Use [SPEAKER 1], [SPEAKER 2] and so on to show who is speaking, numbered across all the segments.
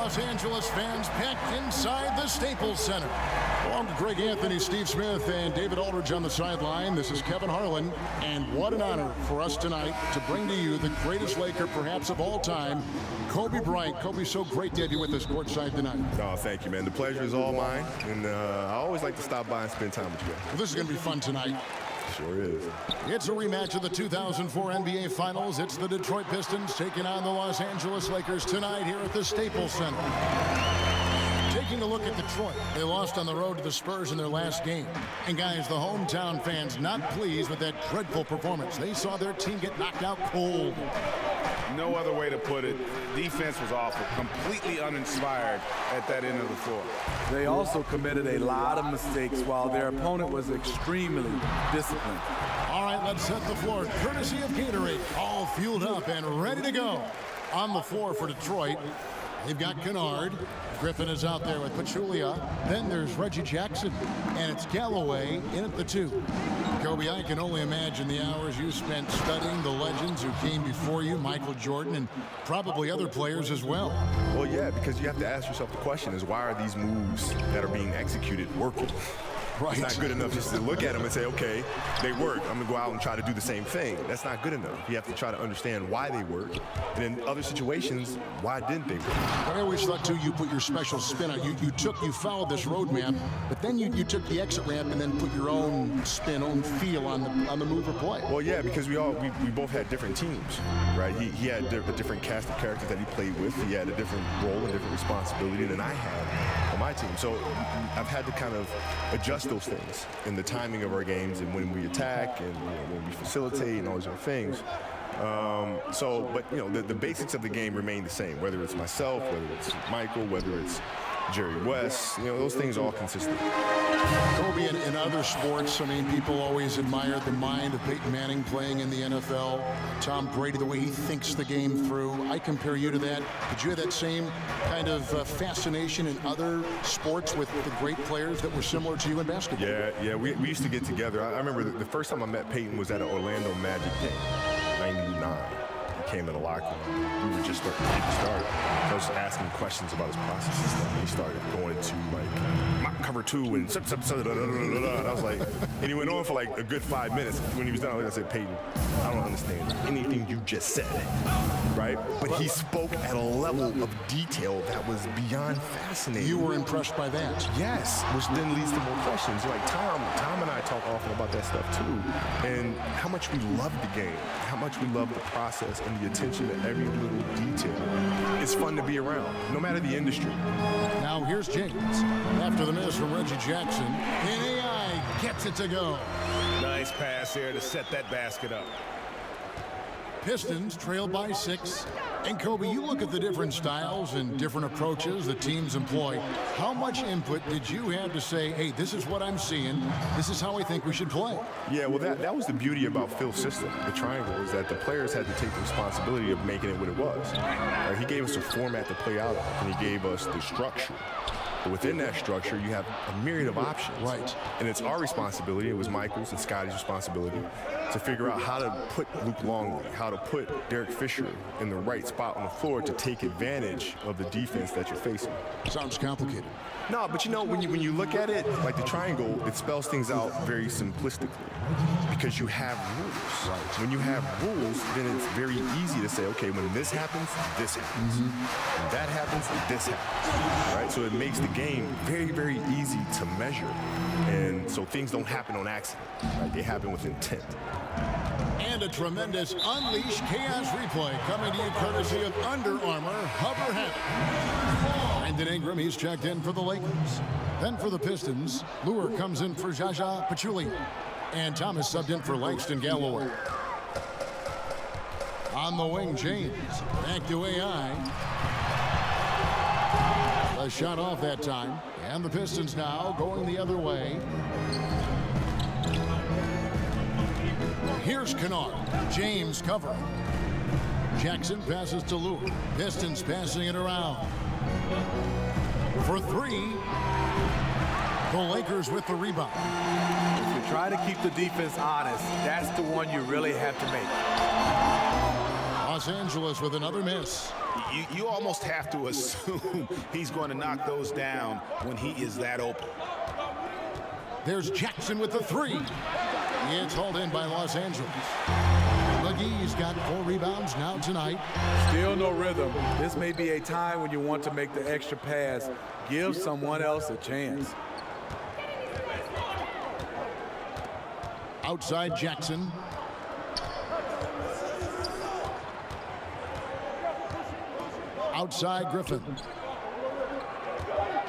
[SPEAKER 1] Los Angeles fans packed inside the Staples Center. Along with Greg Anthony, Steve Smith, and David Aldridge on the sideline, this is Kevin Harlan. And what an honor for us tonight to bring to you the greatest Laker perhaps of all time, Kobe Bryant. Kobe, so great to have you with us courtside tonight.
[SPEAKER 2] Oh, thank you, man. The pleasure is all mine. And I always like to stop by and spend time with you.
[SPEAKER 1] Well, this is going to be fun tonight.
[SPEAKER 2] Sure is.
[SPEAKER 1] It's a rematch of the 2004 NBA Finals. It's the Detroit Pistons taking on the Los Angeles Lakers tonight here at the Staples Center. Taking a look at Detroit, they lost on the road to the Spurs in their last game. And guys, the hometown fans not pleased with that dreadful performance. They saw their team get knocked out cold.
[SPEAKER 3] No other way to put it. Defense was awful, completely uninspired at that end of the floor.
[SPEAKER 4] They also committed a lot of mistakes while their opponent was extremely disciplined.
[SPEAKER 1] All right, let's set the floor. Courtesy of Gatorade, all fueled up and ready to go. On the floor for Detroit, they've got Kennard. Griffin is out there with Pachulia. Then there's Reggie Jackson, and it's Galloway in at the 2. Kobe, I can only imagine the hours you spent studying the legends who came before you, Michael Jordan, and probably other players as well.
[SPEAKER 2] Well, yeah, because you have to ask yourself the question is, why are these moves that are being executed working?
[SPEAKER 1] Right.
[SPEAKER 2] It's not good enough just to look at them and say, okay, they work. I'm going to go out and try to do the same thing. That's not good enough. You have to try to understand why they work. And in other situations, why didn't they work?
[SPEAKER 1] I always thought, too, you put your special spin on it. You followed this roadmap, but then you took the exit ramp and then put your own spin, own feel on the move or play.
[SPEAKER 2] Well, yeah, because we both had different teams, right? He had a different cast of characters that he played with. He had a different role and different responsibility than I had on my team. So I've had to kind of adjust those things in the timing of our games and when we attack and when we facilitate and all those other things. But the basics of the game remain the same, whether it's myself, whether it's Michael, whether it's Jerry West, those things are all consistent.
[SPEAKER 1] Kobe, in other sports, I mean, people always admired the mind of Peyton Manning playing in the NFL, Tom Brady, the way he thinks the game through. I compare you to that. Did you have that same kind of fascination in other sports with the great players that were similar to you in basketball?
[SPEAKER 2] Yeah, we used to get together. I remember the first time I met Peyton was at an Orlando Magic game, 99. Came in the locker room. We were just starting to get started. I was asking questions about his process and stuff. And he started going to mock cover 2 and and I was like, and he went on for like a good 5 minutes. When he was done, I said, Peyton, I don't understand anything you just said, right? But he spoke at a level of detail that was beyond fascinating.
[SPEAKER 1] You were impressed by that?
[SPEAKER 2] Yes, which then leads to more questions. Like Tom and I talk often about that stuff too, and how much we love the game, how much we love the process and the attention to every little detail. It's fun to be around, no matter the industry.
[SPEAKER 1] Now here's James. After the miss from Reggie Jackson, and AI gets it to go.
[SPEAKER 3] Nice pass here to set that basket up.
[SPEAKER 1] Pistons trail by 6. And Kobe, you look at the different styles and different approaches the teams employ. How much input did you have to say, hey, this is what I'm seeing, this is how I think we should play?
[SPEAKER 2] Yeah, well, that was the beauty about Phil's system, the triangle, is that the players had to take the responsibility of making it what it was. He gave us a format to play out of, and he gave us the structure. But within that structure, you have a myriad of options.
[SPEAKER 1] Right.
[SPEAKER 2] And it's our responsibility, it was Michael's and Scotty's responsibility, to figure out how to put Luke Longley, how to put Derek Fisher in the right spot on the floor to take advantage of the defense that you're facing.
[SPEAKER 1] Sounds complicated.
[SPEAKER 2] No, but when you look at it, like the triangle, it spells things out very simplistically because you have rules. Right. When you have rules, then it's very easy to say, okay, when this happens, this happens. Mm-hmm. When that happens, this happens. Right? So it makes the game very, very easy to measure. And so things don't happen on accident. Right? They happen with intent.
[SPEAKER 1] And a tremendous Unleash Chaos replay coming to you courtesy of Under Armour Hover Hat. Brandon Ingram, he's checked in for the Lakers. Then for the Pistons, Lure comes in for Jaja Pachulia. And Thomas subbed in for Langston Galloway. On the wing, James. Back to AI. A shot off that time. And the Pistons now going the other way. Here's Kennard. James covering. Jackson passes to Lure. Pistons passing it around. For 3. The Lakers with the rebound.
[SPEAKER 4] If you try to keep the defense honest, that's the one you really have to make.
[SPEAKER 1] Los Angeles with another miss.
[SPEAKER 3] You almost have to assume he's going to knock those down when he is that open.
[SPEAKER 1] There's Jackson with the three. It's hauled in by Los Angeles. McGee's got 4 rebounds now tonight.
[SPEAKER 4] Still no rhythm. This may be a time when you want to make the extra pass. Give someone else a chance.
[SPEAKER 1] Outside Jackson. Outside Griffin.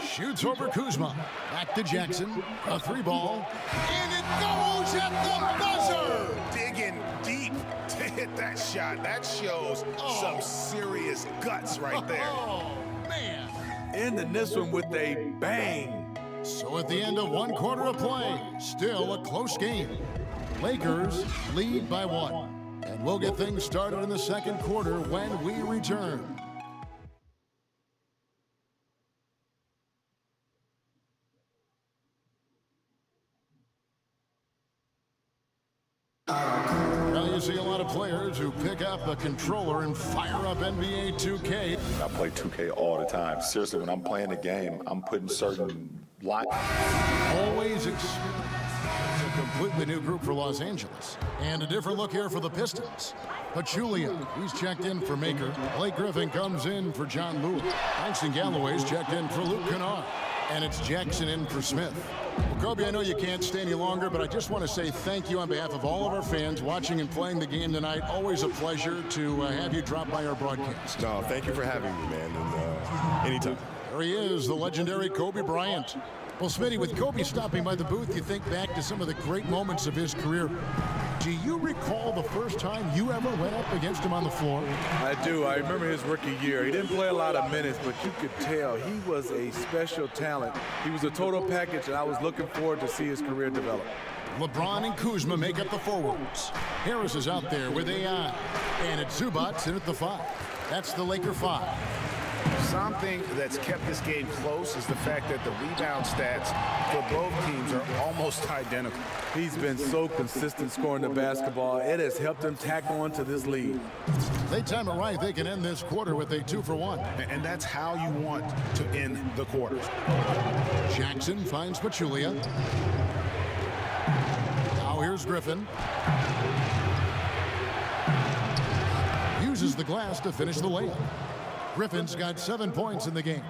[SPEAKER 1] Shoots over Kuzma. Back to Jackson. A 3-ball. And it goes at the buzzer!
[SPEAKER 3] Digging deep to hit that shot. That shows some serious guts right there.
[SPEAKER 1] Oh, man.
[SPEAKER 4] Ending this one with a bang.
[SPEAKER 1] So at the end of 1 quarter of play, still a close game. Lakers lead by 1. And we'll get things started in the second quarter when we return. Now you see a lot of players who pick up a controller and fire up NBA 2K.
[SPEAKER 5] I play 2K all the time. Seriously, when I'm playing the game, I'm putting certain lines.
[SPEAKER 1] Always experience a completely new group for Los Angeles. And a different look here for the Pistons. Pachulia, he's checked in for Maker. Blake Griffin comes in for John Lewis. Langston Galloway's checked in for Luke Kennard. And it's Jackson in for Smith. Well, Kobe, I know you can't stay any longer, but I just want to say thank you on behalf of all of our fans watching and playing the game tonight. Always a pleasure to have you drop by our broadcast.
[SPEAKER 2] No, thank you for having me, man, and anytime.
[SPEAKER 1] There he is, the legendary Kobe Bryant. Well, Smitty, with Kobe stopping by the booth, you think back to some of the great moments of his career. Do you recall the first time you ever went up against him on the floor?
[SPEAKER 4] I do. I remember his rookie year. He didn't play a lot of minutes, but you could tell he was a special talent. He was a total package, and I was looking forward to see his career develop.
[SPEAKER 1] LeBron and Kuzma make up the forwards. Harris is out there with AI. And it's Zubats in at the 5. That's the Laker 5.
[SPEAKER 3] Something that's kept this game close is the fact that the rebound stats for both teams are almost identical.
[SPEAKER 4] He's been so consistent scoring the basketball. It has helped him tack on to this lead.
[SPEAKER 1] They time it right. They can end this quarter with a 2-for-1.
[SPEAKER 3] And that's how you want to end the quarters.
[SPEAKER 1] Jackson finds Pachulia. Now here's Griffin. Uses the glass to finish the layup. Griffin's got 7 points in the game.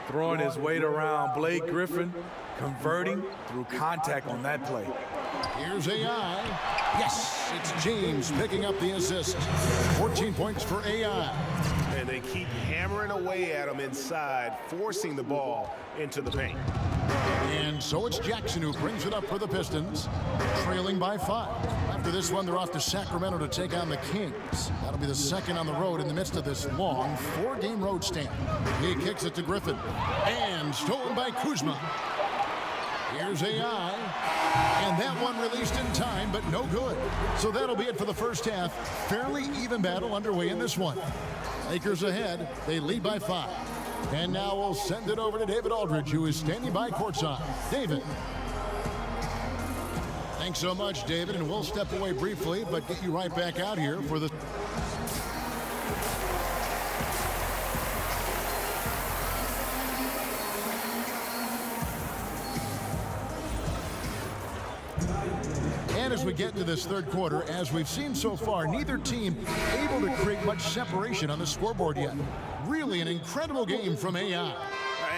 [SPEAKER 4] Throwing his weight around. Blake Griffin converting through contact on that play.
[SPEAKER 1] Here's AI. Yes, it's James picking up the assist. 14 points for AI.
[SPEAKER 3] And they keep hammering away at him inside, forcing the ball into the paint.
[SPEAKER 1] And so it's Jackson who brings it up for the Pistons, trailing by 5. After this one, they're off to Sacramento to take on the Kings. That'll be the second on the road in the midst of this long 4-game road stand. He kicks it to Griffin. And stolen by Kuzma. Here's AI. And that one released in time, but no good. So that'll be it for the first half. Fairly even battle underway in this one. Lakers ahead. They lead by 5. And now we'll send it over to David Aldridge, who is standing by courtside. David. Thanks so much, David, and we'll step away briefly, but get you right back out here for the... And as we get into this third quarter, as we've seen so far, neither team able to create much separation on the scoreboard yet. Really an incredible game from AI.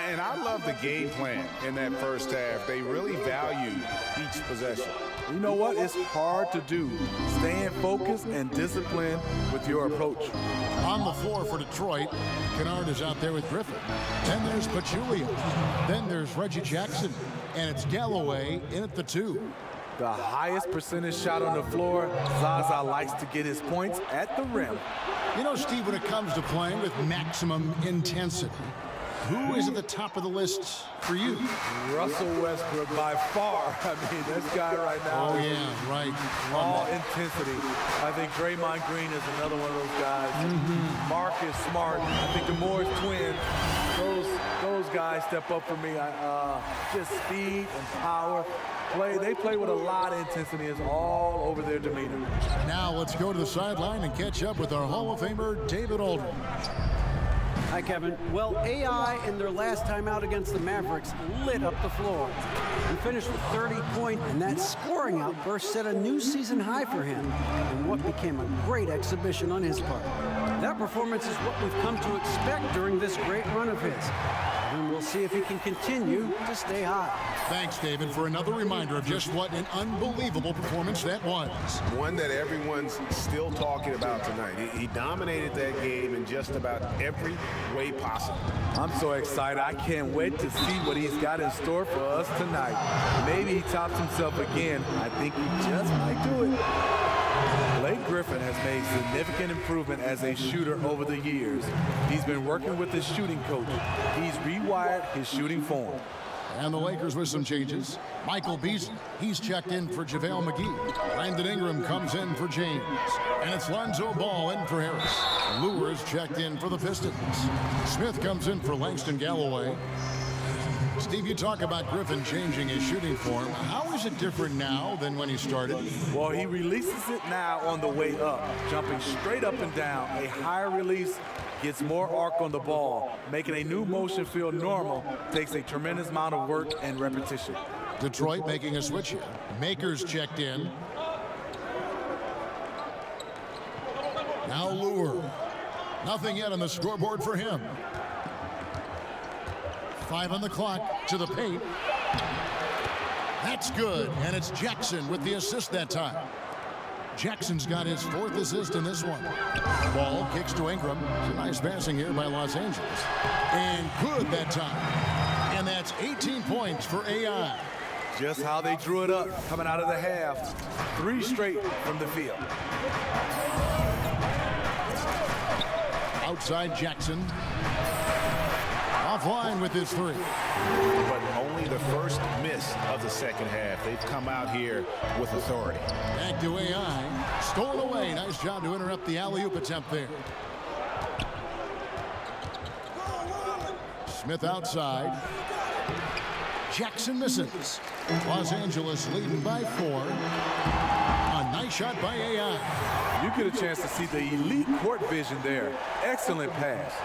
[SPEAKER 3] And I love the game plan in that first half. They really valued each possession.
[SPEAKER 4] You know what? It's hard to do. Staying focused and disciplined with your approach.
[SPEAKER 1] On the floor for Detroit, Kennard is out there with Griffin. Then there's Pachulia. Then there's Reggie Jackson. And it's Galloway in at the 2.
[SPEAKER 4] The highest percentage shot on the floor. Zaza likes to get his points at the rim.
[SPEAKER 1] You know, Steve, when it comes to playing with maximum intensity, who is at the top of the list for you?
[SPEAKER 4] Russell Westbrook by far. I mean, this guy right now.
[SPEAKER 1] Oh, yeah, right.
[SPEAKER 4] All intensity. I think Draymond Green is another one of those guys. Marcus Smart. I think the Morris twins. Those guys step up for me. Just speed and power. They play with a lot of intensity. It's all over their demeanor.
[SPEAKER 1] Now let's go to the sideline and catch up with our Hall of Famer, David Aldridge.
[SPEAKER 6] Hi, Kevin. Well, AI in their last time out against the Mavericks lit up the floor. He finished with 30 points, and that scoring outburst set a new season high for him in what became a great exhibition on his part. That performance is what we've come to expect during this great run of his. And we'll see if he can continue to stay hot.
[SPEAKER 1] Thanks, David, for another reminder of just what an unbelievable performance that was.
[SPEAKER 3] One that everyone's still talking about tonight. He dominated that game in just about every way possible.
[SPEAKER 4] I'm so excited. I can't wait to see what he's got in store for us tonight. Maybe he tops himself again. I think he just might do it. Blake Griffin has made significant improvement as a shooter over the years. He's been working with his shooting coach. He's rewired his shooting form.
[SPEAKER 1] And the Lakers with some changes. Michael Beasley, he's checked in for JaVale McGee. Brandon Ingram comes in for James. And it's Lonzo Ball in for Harris. Lewis checked in for the Pistons. Smith comes in for Langston Galloway. Steve, you talk about Griffin changing his shooting form. How is it different now than when he started?
[SPEAKER 4] Well, he releases it now on the way up, jumping straight up and down. A higher release gets more arc on the ball. Making a new motion feel normal takes a tremendous amount of work and repetition.
[SPEAKER 1] Detroit making a switch here. Makers checked in. Now Lure. Nothing yet on the scoreboard for him. 5 on the clock, to the paint. That's good, and it's Jackson with the assist that time. Jackson's got his 4th assist in this one. Ball kicks to Ingram. It's a nice passing here by Los Angeles. And good that time. And that's 18 points for AI.
[SPEAKER 4] Just how they drew it up coming out of the half. 3 straight from the field.
[SPEAKER 1] Outside Jackson. Offline with his 3.
[SPEAKER 3] But only the first miss of the second half. They've come out here with authority.
[SPEAKER 1] Back to AI. Stolen away. Nice job to interrupt the alley-oop attempt there. Smith outside. Jackson misses. Los Angeles leading by 4. A nice shot by AI.
[SPEAKER 4] You get a chance to see the elite court vision there. Excellent pass.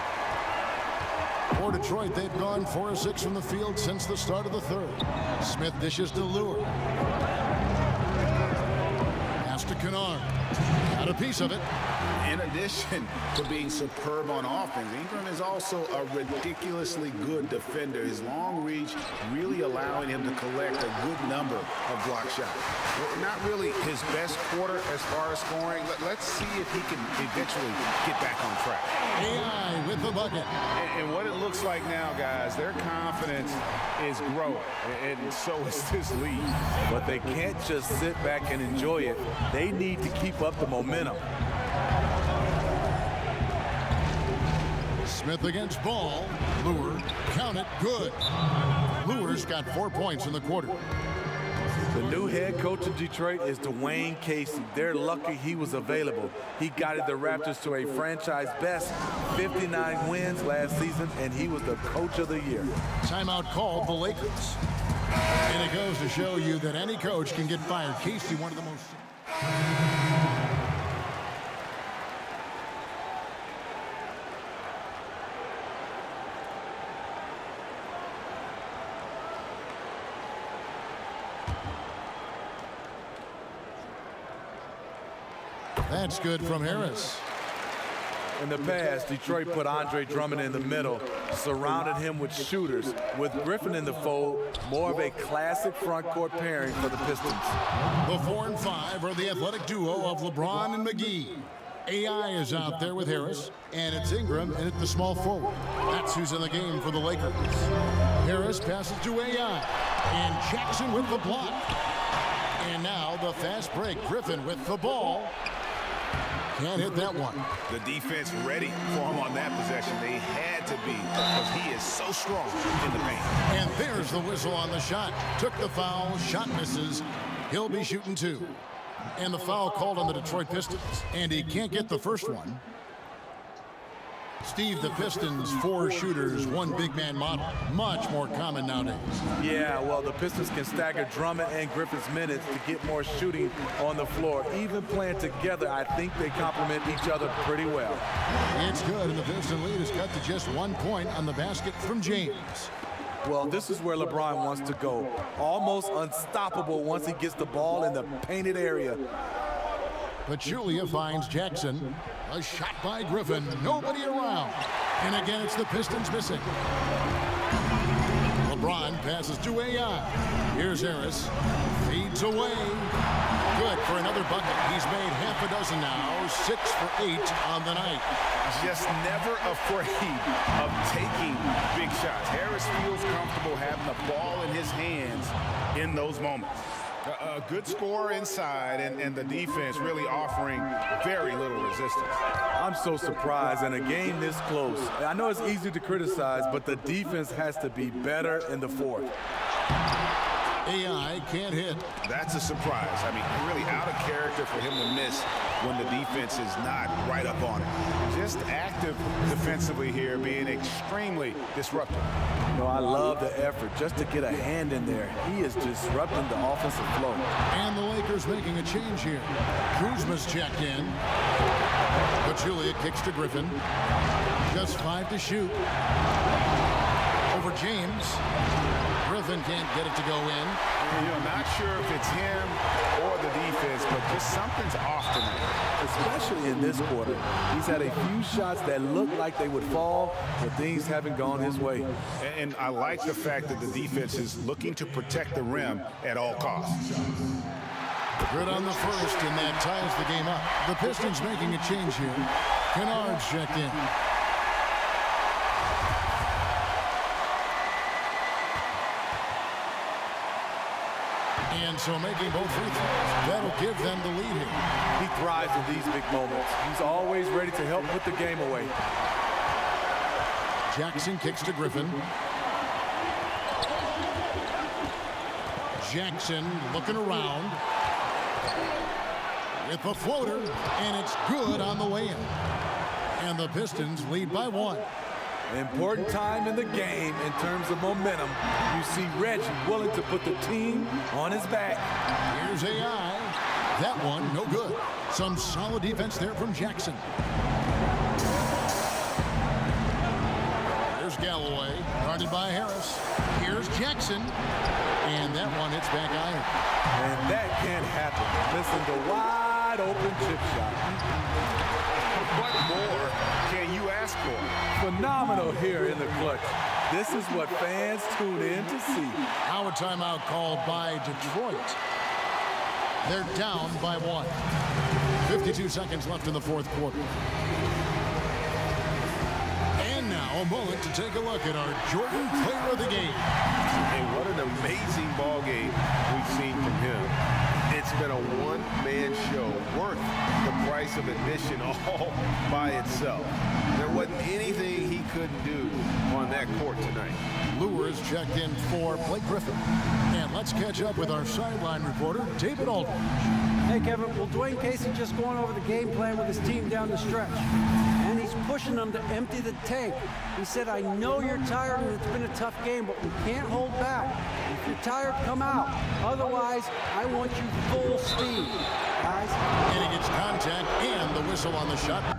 [SPEAKER 1] For Detroit, they've gone 4 of 6 from the field since the start of the 3rd. Smith dishes to Lure. Pass to Kennard. Got a piece of it.
[SPEAKER 3] In addition to being superb on offense, Ingram is also a ridiculously good defender. His long reach really allowing him to collect a good number of block shots. Not really his best quarter as far as scoring. Let's see if he can eventually get back on track.
[SPEAKER 1] AI with the bucket.
[SPEAKER 3] And what it looks like now, guys, their confidence is growing, and so is this lead.
[SPEAKER 4] But they can't just sit back and enjoy it. They need to keep up the momentum.
[SPEAKER 1] Smith against Ball. Lure, count it, good. Lure's got 4 points in the quarter.
[SPEAKER 4] The new head coach of Detroit is Dwayne Casey. They're lucky he was available. He guided the Raptors to a franchise best 59 wins last season, and he was the coach of the year.
[SPEAKER 1] Timeout called the Lakers. And it goes to show you that any coach can get fired. Casey, one of the most... That's good from Harris.
[SPEAKER 4] In the past, Detroit put Andre Drummond in the middle, surrounded him with shooters. With Griffin in the fold, more of a classic front court pairing for the Pistons.
[SPEAKER 1] The 4 and 5 are the athletic duo of LeBron and McGee. AI is out there with Harris, and it's Ingram and at the small forward. That's who's in the game for the Lakers. Harris passes to AI, and Jackson with the block. And now the fast break. Griffin with the ball. Can't hit that one.
[SPEAKER 3] The defense ready for him on that possession. They had to be, because he is so strong in the paint.
[SPEAKER 1] And there's the whistle on the shot. Took the foul, shot misses. He'll be shooting 2. And the foul called on the Detroit Pistons. And he can't get the first one. Steve, the Pistons, 4 shooters, 1 big man model. Much more common nowadays.
[SPEAKER 4] Yeah, well, the Pistons can stagger Drummond and Griffin's minutes to get more shooting on the floor. Even playing together, I think they complement each other pretty well.
[SPEAKER 1] It's good, and the Piston lead is cut to just 1 point on the basket from James.
[SPEAKER 4] Well, this is where LeBron wants to go. Almost unstoppable once he gets the ball in the painted area.
[SPEAKER 1] Pachulia finds Jackson. A shot by Griffin. Nobody around. And again, it's the Pistons missing. LeBron passes to AI. Here's Harris. Feeds away. Good for another bucket. He's made half a dozen now. 6 for 8 on the night.
[SPEAKER 3] Just never afraid of taking big shots. Harris feels comfortable having the ball in his hands in those moments. A good score inside, and the defense really offering very little resistance.
[SPEAKER 4] I'm so surprised in a game this close. I know it's easy to criticize, but the defense has to be better in the fourth.
[SPEAKER 1] AI can't hit.
[SPEAKER 3] That's a surprise. I mean, really out of character for him to miss when the defense is not right up on it. Just active defensively here, being extremely disruptive.
[SPEAKER 4] You know, I love the effort just to get a hand in there. He is disrupting the offensive flow.
[SPEAKER 1] And the Lakers making a change here. Kuzma's checked in. Pachulia kicks to Griffin. Just 5 to shoot. Over James. Griffin can't get it to go in.
[SPEAKER 3] You know, not sure if it's him or the defense, but just something's off tonight.
[SPEAKER 4] Especially in this quarter. He's had a few shots that look like they would fall, but things haven't gone his way.
[SPEAKER 3] And I like the fact that the defense is looking to protect the rim at all costs.
[SPEAKER 1] Good on the first, and that ties the game up. The Pistons making a change here. Kennard's checked in. And so making both free throws, that'll give them the lead here.
[SPEAKER 4] He thrives in these big moments. He's always ready to help put the game away.
[SPEAKER 1] Jackson kicks to Griffin. Jackson looking around with the floater, and it's good on the way in. And the Pistons lead by 1.
[SPEAKER 4] Important time in the game in terms of momentum. You see Reggie willing to put the team on his back.
[SPEAKER 1] Here's AI. That one, no good. Some solid defense there from Jackson. Here's Galloway, guarded by Harris. Here's Jackson. And that one hits back iron.
[SPEAKER 4] And that can't happen. Listen to wide open chip shot.
[SPEAKER 3] What more can you ask for?
[SPEAKER 4] Phenomenal here in the clutch. This is what fans tune in to see.
[SPEAKER 1] Now a timeout called by Detroit. They're down by 1. 52 seconds left in the fourth quarter. And now a moment to take a look at our Jordan Player of the Game.
[SPEAKER 7] And what an amazing ball game we've seen from him. It's been a one-man show worth the price of admission all by itself. There wasn't anything he couldn't do on that court tonight.
[SPEAKER 1] Lures checked in for Blake Griffin. And let's catch up with our sideline reporter, David Aldridge.
[SPEAKER 6] Hey, Kevin, well, Dwayne Casey just going over the game plan with his team down the stretch. And he's pushing them to empty the tank. He said, I know you're tired and it's been a tough game, but we can't hold back. If you're tired, come out. Otherwise, I want you full speed, guys.
[SPEAKER 1] And he gets contact and the whistle on the shot.